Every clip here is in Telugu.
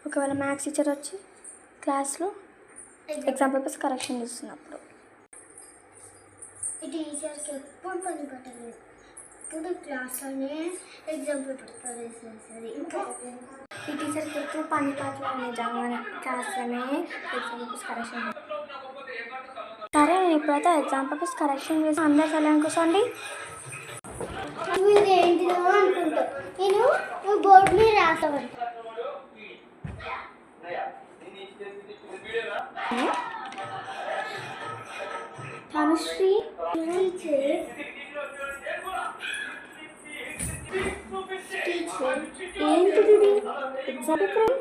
ఒకవేళ మ్యాథ్స్ టీచర్ వచ్చి క్లాస్లో ఎగ్జామ్ పేపర్స్ కరెక్షన్ చేస్తున్నప్పుడు ఈ టీచర్కి ఎప్పుడు పని పట్టలేదు, ఇప్పుడు క్లాస్లోనే ఎగ్జామ్ పేపర్ పడేసేస్తుంది. ఇంకా ఈ టీచర్కి ఎప్పుడు పని పట్టలేదు, నిజంగానే క్లాస్లోనే ఎగ్జామ్ పేపర్స్ కరెక్షన్. సరే నేను ఇప్పుడైతే ఎగ్జామ్ పేపర్స్ కరెక్షన్ చేసి అందరు చల్లని కూర్చోండి. ఇది ఏంటిదో అనుకుంటా, నువ్వు బోర్డు మీద రాస్తావంట. తనుశ్రీ ఏంటిది ఎగ్జామ్ పేపర్?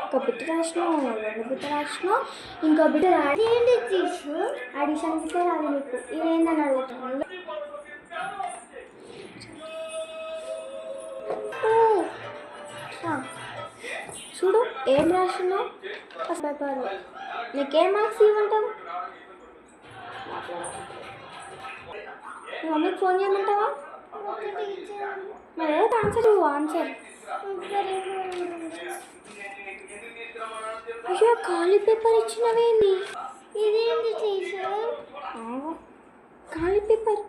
ఒక బిట్ రాసినావు, 2 బిట్ రాసినావు, ఇంకో బిట్ ఏంటి టీచర్? అడిషన్ గిట్లే రాదు నీకు. ఇదేందని అడుగుతున్నాను. చూడు ఏం రాసినావు పేపర్. నీకేం మార్క్స్ ఇవ్వమంటావు? మమ్మీకి ఫోన్ చేయమంటావా? మరి ఏదో ఆన్సర్ ఇవ్వు. ఆన్సర్ అయ్యో ఖాళీ పేపర్ ఇచ్చినవేంది? ఇదేంటి టీచర్? ఖాళీ పేపర్.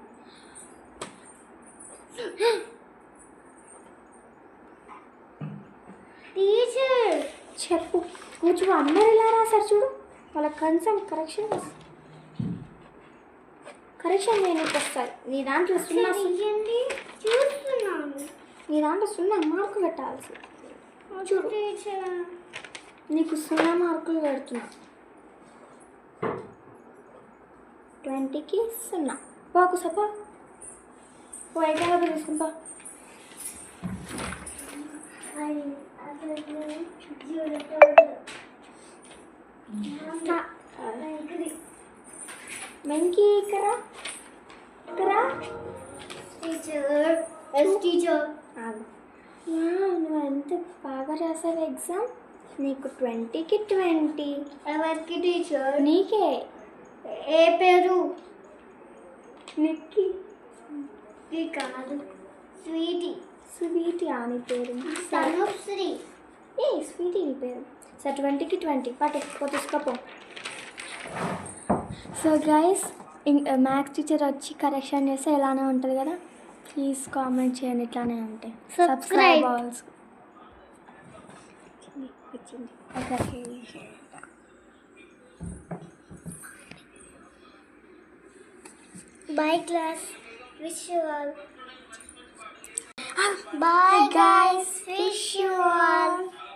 టీచర్ చెప్పు. కూర్చో. అందరు ఎలా రాశారు చూడు, వాళ్ళ కన్సర్న్ కరెక్షన్ చేయడానికి వస్తారు. నీ దాంట్లో సున్నా చూస్తున్నాను. నీ దాంట్లో 0 మార్కులు పెట్టాల్సి. చూడు టీచర్ నీకు 0 మార్కులు పెడుతున్నా. 20కి 0. బాకు సపా ఎగ్జామ్ తీసుకుంటా. వెంకీ ఇక్కడ టీచర్ టీచర్ నువ్వు ఎంత బాగా రాసావు ఎగ్జామ్. నీకు 20కి 20. ఎవరికి టీచర్? నీకే. ఏ పేరు? నిక్కి. కాదు, స్వీటీ. స్వీటీ అని పేరు. తనుశ్రీ. స్వీటీ నీ పేరు. సో 20కి 20 పట్టు తీసుకోపో. సో గైస్, మ్యాథ్స్ టీచర్ వచ్చి కరెక్షన్ చేస్తే ఎలానే ఉంటుంది కదా. ప్లీజ్ కామెంట్ చేయండి ఇట్లానే ఉంటే. Subscribe also. Bye class. Wish you all. Bye guys. Wish you all.